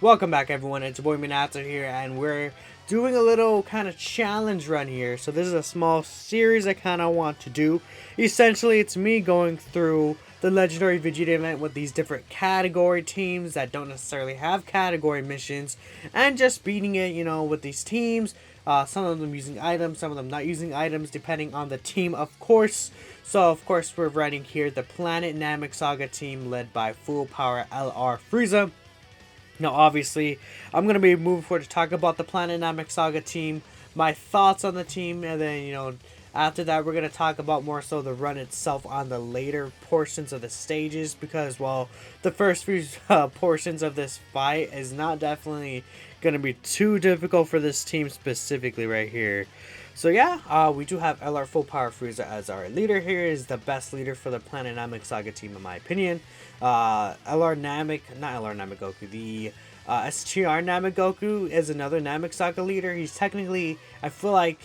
Welcome back, everyone. It's your boy Minato here, and we're doing a little kind of challenge run here. So this is a small series I kind of want to do. Essentially, it's me going through the legendary Vegeta event with these different category teams that don't necessarily have category missions, and just beating it, with these teams. Some of them using items, some of them not using items, depending on the team, of course. So, of course, we're running here the Planet Namek Saga team led by Full Power LR Frieza. Now, obviously, I'm going to be moving forward to talk about the Planet Namek Saga team, my thoughts on the team, and then, after that, we're going to talk about more so the run itself on the later portions of the stages, because, well, the first few portions of this fight is not definitely going to be too difficult for this team specifically right here. So yeah, we do have LR Full Power Frieza as our leader here. Is the best leader for the Planet Namek Saga team in my opinion. LR Namek, not LR Namek Goku, the STR Namek Goku is another Namek Saga leader. He's technically, I feel like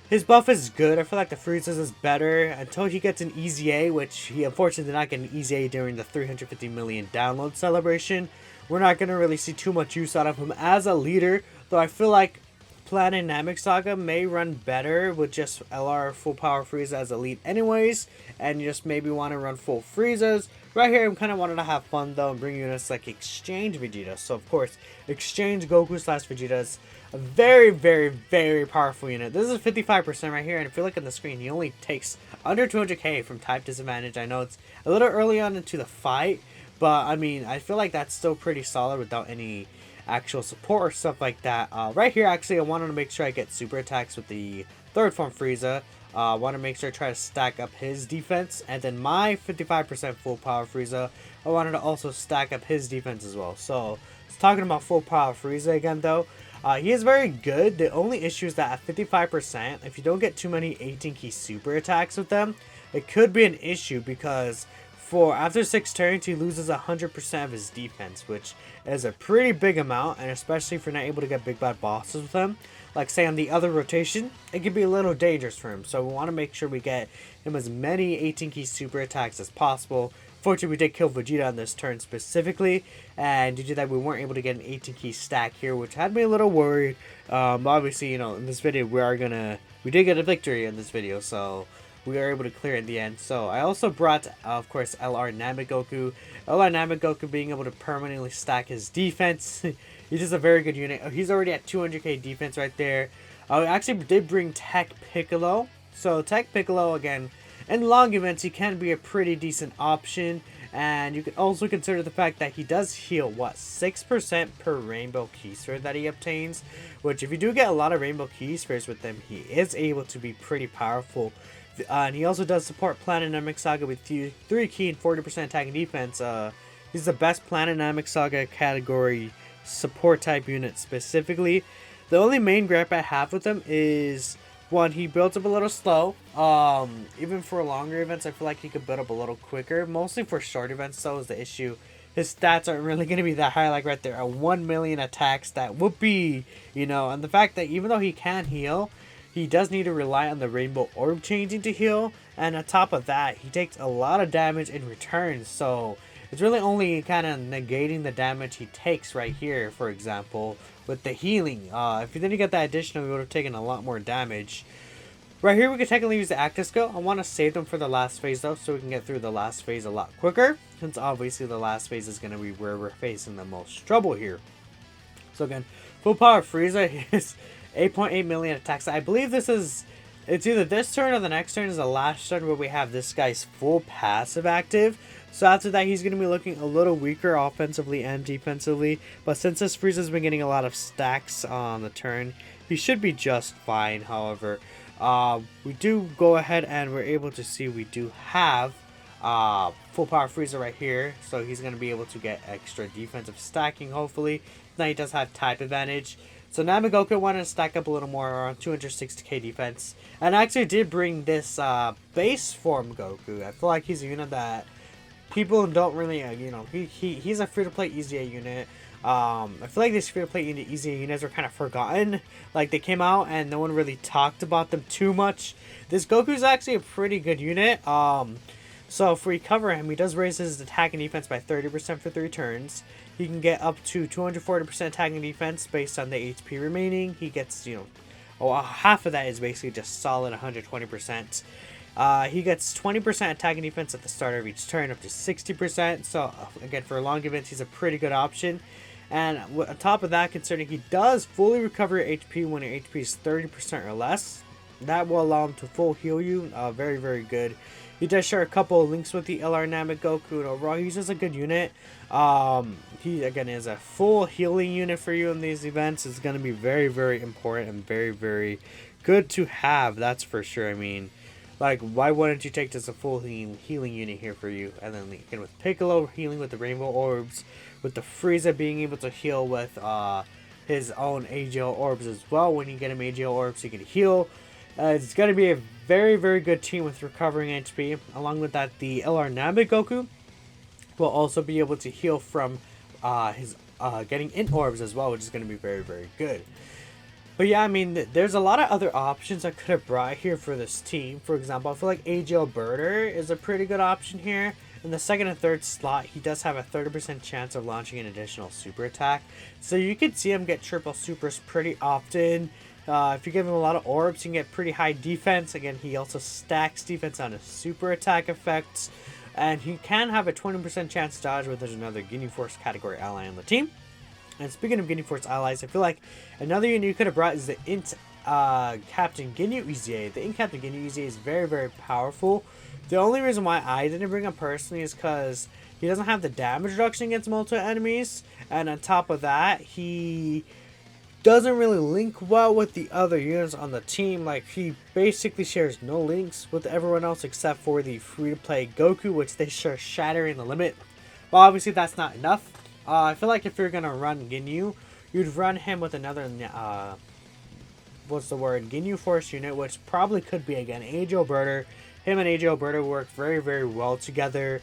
his buff is good. I feel like the Frieza's is better until he gets an EZA, which he unfortunately did not get an EZA during the 350 million download celebration. We're not going to really see too much use out of him as a leader, though I feel like Planet Namek Saga may run better with just LR Full Power Frieza as a lead anyways, and you just maybe want to run full Friezas. Right here, I'm kind of wanting to have fun though and bring units like Exchange Vegeta. So of course, Exchange Goku slash Vegeta is a very, very, very powerful unit. This is 55% right here, and if you look at the screen, he only takes under 200k from type disadvantage. I know it's a little early on into the fight, but I mean, I feel like that's still pretty solid without any actual support or stuff like that. Right here, actually, I wanted to make sure I get super attacks with the third form Frieza. I want to make sure I try to stack up his defense, and then my 55% full power Frieza, I wanted to also stack up his defense as well. So, talking about full power Frieza again though, he is very good. The only issue is that at 55%, if you don't get too many 18 key super attacks with them, it could be an issue because after 6 turns, he loses 100% of his defense, which is a pretty big amount, and especially if you're not able to get big bad bosses with him, like say on the other rotation, it can be a little dangerous for him. So we want to make sure we get him as many 18 key super attacks as possible. Fortunately, we did kill Vegeta on this turn specifically, and due to that, we weren't able to get an 18 key stack here, which had me a little worried. Obviously, in this video, we did get a victory in this video, so we are able to clear in the end. So I also brought, of course, LR Namek Goku. LR Namek Goku being able to permanently stack his defense. He's just a very good unit. He's already at 200k defense right there. I actually did bring Tech Piccolo. So Tech Piccolo, again, in long events, he can be a pretty decent option. And you can also consider the fact that he does heal, 6% per rainbow key sphere that he obtains. Which, if you do get a lot of rainbow key spheres with him, he is able to be pretty powerful. And he also does support Planet Namek Saga with 3 key and 40% attack and defense. He's the best Planet Namek Saga category support type unit specifically. The only main gripe I have with him is, one, he builds up a little slow. Even for longer events, I feel like he could build up a little quicker. Mostly for short events, though, is the issue. His stats aren't really going to be that high, like right there. A 1 million attack stat would be, and the fact that even though he can heal, he does need to rely on the rainbow orb changing to heal, and on top of that, he takes a lot of damage in return, so it's really only kind of negating the damage he takes right here, for example, with the healing. If he didn't get that additional, we would have taken a lot more damage. Right here, we could technically use the active skill. I want to save them for the last phase, though, so we can get through the last phase a lot quicker, since obviously the last phase is going to be where we're facing the most trouble here. So again, full power Frieza is 8.8 million attacks. I believe it's either this turn or the next turn is the last turn where we have this guy's full passive active. So after that, he's going to be looking a little weaker offensively and defensively. But since this Frieza's been getting a lot of stacks on the turn, he should be just fine. However, we do go ahead and we're able to see we do have full power Frieza right here. So he's going to be able to get extra defensive stacking, hopefully. Now he does have type advantage. So Namek Goku wanted to stack up a little more, around 260k defense. And I actually did bring this base form Goku. I feel like he's a unit that people don't really, he's a free-to-play EZA unit. I feel like these free-to-play EZA units are kind of forgotten. Like, they came out and no one really talked about them too much. This Goku's actually a pretty good unit. So if we cover him, he does raise his attack and defense by 30% for 3 turns. He can get up to 240% attack and defense based on the HP remaining. He gets, half of that is basically just solid 120%. He gets 20% attack and defense at the start of each turn, up to 60%. So again, for long events, he's a pretty good option. And on top of that, considering he does fully recover your HP when your HP is 30% or less, that will allow him to full heal you. Very, very good. He does share a couple of links with the LR Namek Goku, and overall he's just a good unit. He again is a full healing unit for you in these events. It's going to be very, very important and very, very good to have. That's for sure. I mean, like, why wouldn't you take this a full healing unit here for you? And then again with Piccolo healing with the Rainbow Orbs, with the Frieza being able to heal with his own AGL Orbs as well. When you get him AGL Orbs, he can heal. It's going to be a very, very good team with recovering HP. Along with that, the LR Namek Goku will also be able to heal from his getting in orbs as well, which is going to be very, very good. But yeah, I mean, there's a lot of other options I could have brought here for this team. For example, I feel like AGL Birder is a pretty good option here. In the second and third slot, he does have a 30% chance of launching an additional super attack. So you could see him get triple supers pretty often. If you give him a lot of orbs, you can get pretty high defense. Again, he also stacks defense on his super attack effects. And he can have a 20% chance to dodge where there's another Ginyu Force category ally on the team. And speaking of Ginyu Force allies, I feel like another unit you could have brought is the Int Captain Ginyu Izie. The Int Captain Ginyu Izie is very, very powerful. The only reason why I didn't bring him personally is because he doesn't have the damage reduction against multiple enemies. And on top of that, he doesn't really link well with the other units on the team. Like, he basically shares no links with everyone else except for the free-to-play Goku, which they share Shattering the Limit. Well, obviously that's not enough. I feel like if you're gonna run Ginyu, you'd run him with another Ginyu Force unit, which probably could be again AGL Birder. Him and AGL Birder work very, very well together.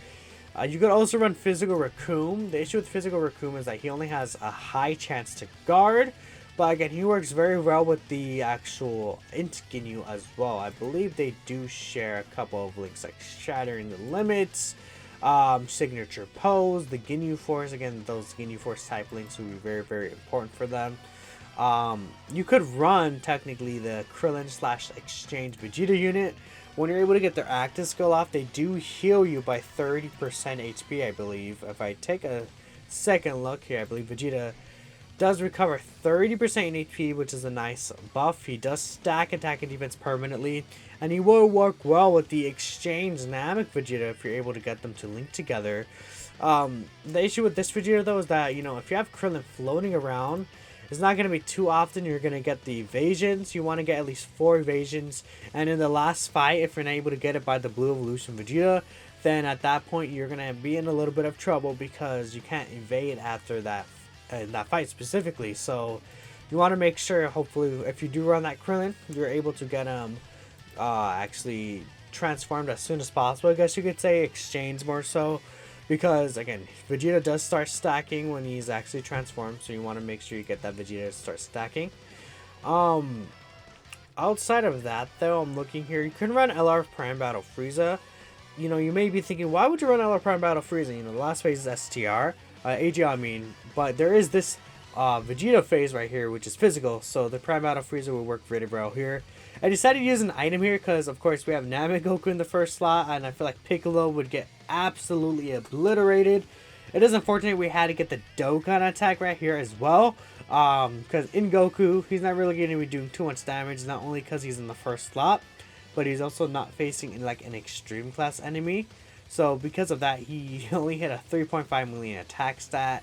You could also run Physical Raccoon. The issue with Physical Raccoon is that he only has a high chance to guard. But again, he works very well with the actual Int Ginyu as well. I believe they do share a couple of links like Shattering the Limits, Signature Pose, the Ginyu Force. Again, those Ginyu Force type links will be very, very important for them. You could run technically the Krillin / Exchange Vegeta unit. When you're able to get their active skill off, they do heal you by 30% HP, I believe. If I take a second look here, I believe Vegeta does recover 30% in HP, which is a nice buff. He does stack attack and defense permanently, and he will work well with the Exchange Namek Vegeta if you're able to get them to link together. The issue with this Vegeta though is that, if you have Krillin floating around, it's not going to be too often you're going to get the evasions. You want to get at least 4 evasions, and in the last fight, if you're not able to get it by the Blue Evolution Vegeta, then at that point you're going to be in a little bit of trouble because you can't evade after that in that fight specifically. So you want to make sure, hopefully, if you do run that Krillin, you're able to get him actually transformed as soon as possible. I guess you could say exchange more so, because again, Vegeta does start stacking when he's actually transformed, so you want to make sure you get that Vegeta to start stacking. Outside of that though, I'm looking here, you can run LR Prime Battle Frieza. You may be thinking, why would you run LR Prime Battle Frieza? The last phase is STR. AGL, I mean, but there is this Vegeta phase right here, which is physical, so the Prime Battle Frieza will work really well here. I decided to use an item here because, of course, we have Namek Goku in the first slot, and I feel like Piccolo would get absolutely obliterated. It is unfortunate we had to get the Dokkan attack right here as well, because in Goku, he's not really going to be doing too much damage, not only because he's in the first slot, but he's also not facing like an extreme class enemy. So because of that, he only hit a 3.5 million attack stat.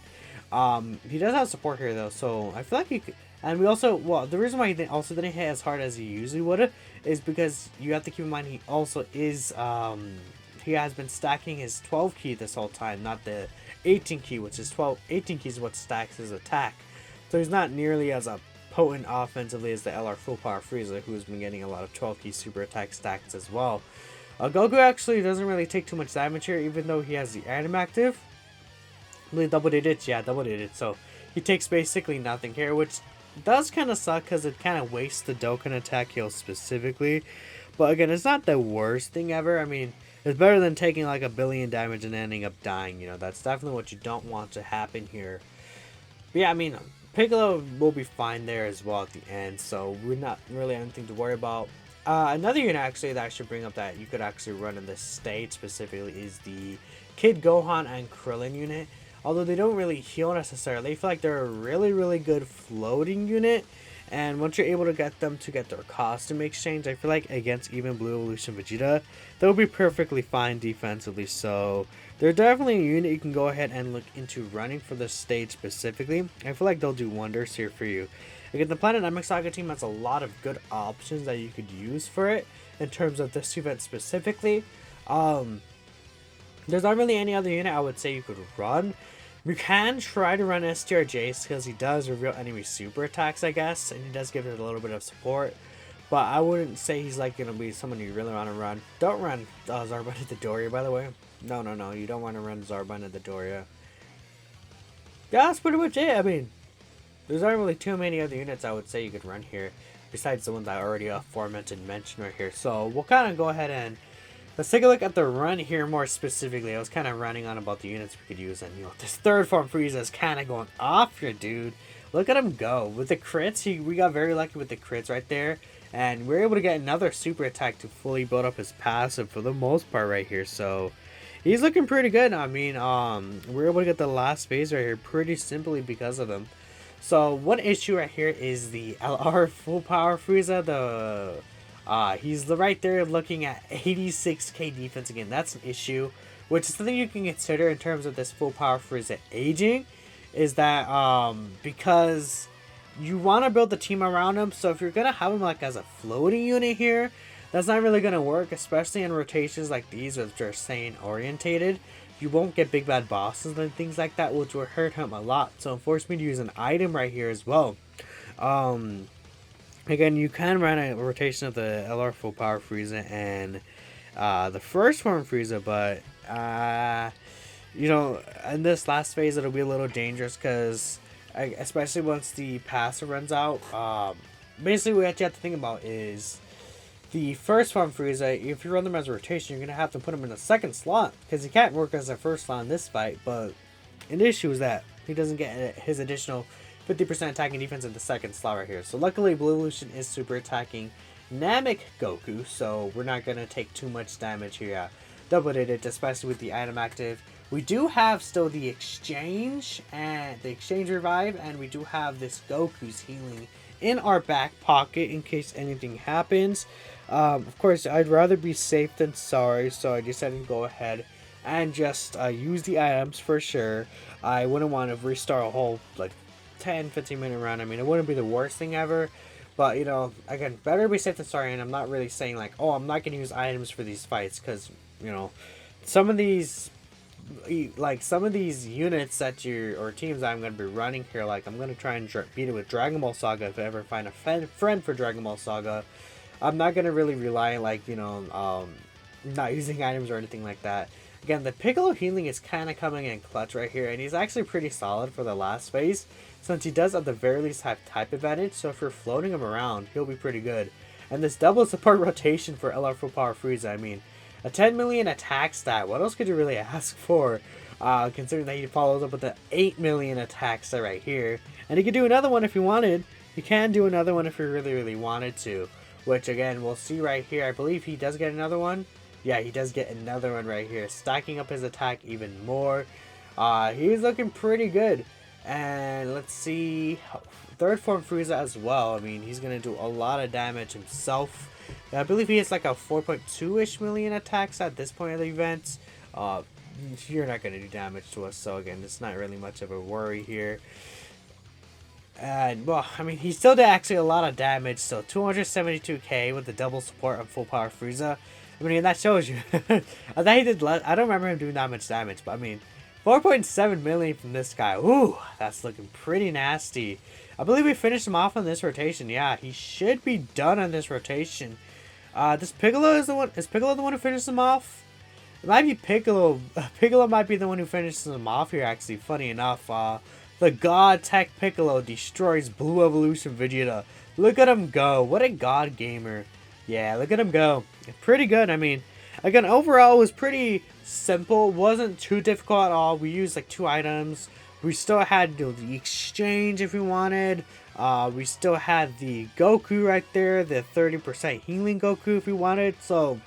He does have support here though, so I feel like he could. And we also, the reason why he also didn't hit as hard as he usually would is because you have to keep in mind he also is, he has been stacking his 12 key this whole time, not the 18 key, which is 18 keys is what stacks his attack. So he's not nearly as potent offensively as the LR Full Power Frieza, who's been getting a lot of 12 key super attack stacks as well. Goku actually doesn't really take too much damage here, even though he has the item active. I believe double digits, yeah, double digits. So he takes basically nothing here, which does kind of suck because it kind of wastes the Dokkan attack heal specifically. But again, it's not the worst thing ever. I mean, It's better than taking like a billion damage and ending up dying. That's definitely what you don't want to happen here. But yeah, I mean, Piccolo will be fine there as well at the end, so we're not really anything to worry about. Another unit actually that I should bring up that you could actually run in this stage specifically is the Kid Gohan and Krillin unit. Although they don't really heal necessarily, I feel like they're a really, really good floating unit. And once you're able to get them to get their costume exchange, I feel like against even Blue Evolution Vegeta, they'll be perfectly fine defensively. So they're definitely a unit you can go ahead and look into running for this stage specifically. I feel like they'll do wonders here for you. Again, the Planet Namek Saga team has a lot of good options that you could use for it in terms of this event specifically. There's not really any other unit I would say you could run. You can try to run STR Jace because he does reveal enemy super attacks, I guess, and he does give it a little bit of support. But I wouldn't say he's like going to be someone you really want to run. Don't run Zarbon into Doria, by the way. No, you don't want to run Zarbon into Doria. Yeah, that's pretty much it. I mean, there's not really too many other units I would say you could run here, besides the ones I already aforementioned mentioned right here. So we'll kind of go ahead and let's take a look at the run here more specifically. I was kind of running on about the units we could use, and this third form Frieza is kind of going off here, dude. Look at him go with the crits. We got very lucky with the crits right there, and we're able to get another super attack to fully build up his passive for the most part right here. So he's looking pretty good. I mean, we're able to get the last phase right here pretty simply because of him. So one issue right here is the LR full power Frieza. He's right there looking at 86k defense again. That's an issue, which is something you can consider in terms of this full power Frieza aging. Is that because you want to build the team around him. So if you're gonna have him like as a floating unit here, that's not really gonna work, especially in rotations like these, which are Saiyan orientated. You won't get big bad bosses and things like that, which will hurt him a lot. So it forced me to use an item right here as well. Again, you can run a rotation of the LR full power Frieza and the first form Frieza, but in this last phase it'll be a little dangerous because especially once the passive runs out. Basically what you have to think about is the first form Frieza, if you run them as a rotation, you're going to have to put him in the second slot because he can't work as a first slot in this fight. But an issue is that he doesn't get his additional 50% attacking defense in the second slot right here. So luckily Blue Evolution is super attacking Namek Goku, so we're not going to take too much damage here. Double did it, especially with the item active. We do have still the exchange and the exchange revive, and we do have this Goku's healing in our back pocket in case anything happens. Of course, I'd rather be safe than sorry, so I decided to go ahead and just use the items for sure. I wouldn't want to restart a whole like 10-15 minute round. I mean, it wouldn't be the worst thing ever, but again, better be safe than sorry. And I'm not really saying like, oh, I'm not going to use items for these fights, because some of these units that or teams that I'm going to be running here, like I'm going to try and beat it with Dragon Ball Saga if I ever find a friend for Dragon Ball Saga. I'm not going to really rely not using items or anything like that. Again, the Piccolo healing is kind of coming in clutch right here, and he's actually pretty solid for the last phase, since he does at the very least have type advantage, so if you're floating him around, he'll be pretty good. And this double support rotation for LR Full Power Frieza, I mean, a 10 million attack stat, what else could you really ask for? Considering that he follows up with the 8 million attack stat right here. And he could do another one if he wanted. He can do another one if he really, really wanted to. Which, again, we'll see right here. I believe he does get another one. Yeah, he does get another one right here, stacking up his attack even more. He's looking pretty good. And let's see, third form Frieza as well. I mean, he's going to do a lot of damage himself. I believe he has like a 4.2-ish million attacks at this point of the event. You're not going to do damage to us, so again, it's not really much of a worry here. And, well, I mean, he still did actually a lot of damage, so 272k with the double support of full power Frieza. I mean, that shows you. I thought he did less. I don't remember him doing that much damage, but I mean, 4.7 million from this guy. Ooh, that's looking pretty nasty. I believe we finished him off on this rotation. Yeah, he should be done on this rotation. This Piccolo is the one. Is Piccolo the one who finishes him off? It might be Piccolo. Piccolo might be the one who finishes him off here, actually. Funny enough, the God Tech Piccolo destroys Blue Evolution Vegeta. Look at him go. What a God gamer. Yeah, look at him go. Pretty good. I mean, Again, overall, it was pretty simple. It wasn't too difficult at all. We used like 2 items. We still had the exchange if we wanted. We still had the Goku right there, the 30% healing Goku if we wanted. So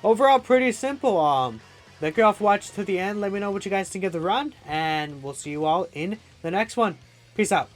overall, pretty simple. Thank you all for watching to the end. Let me know what you guys think of the run, and we'll see you all in the next one. Peace out.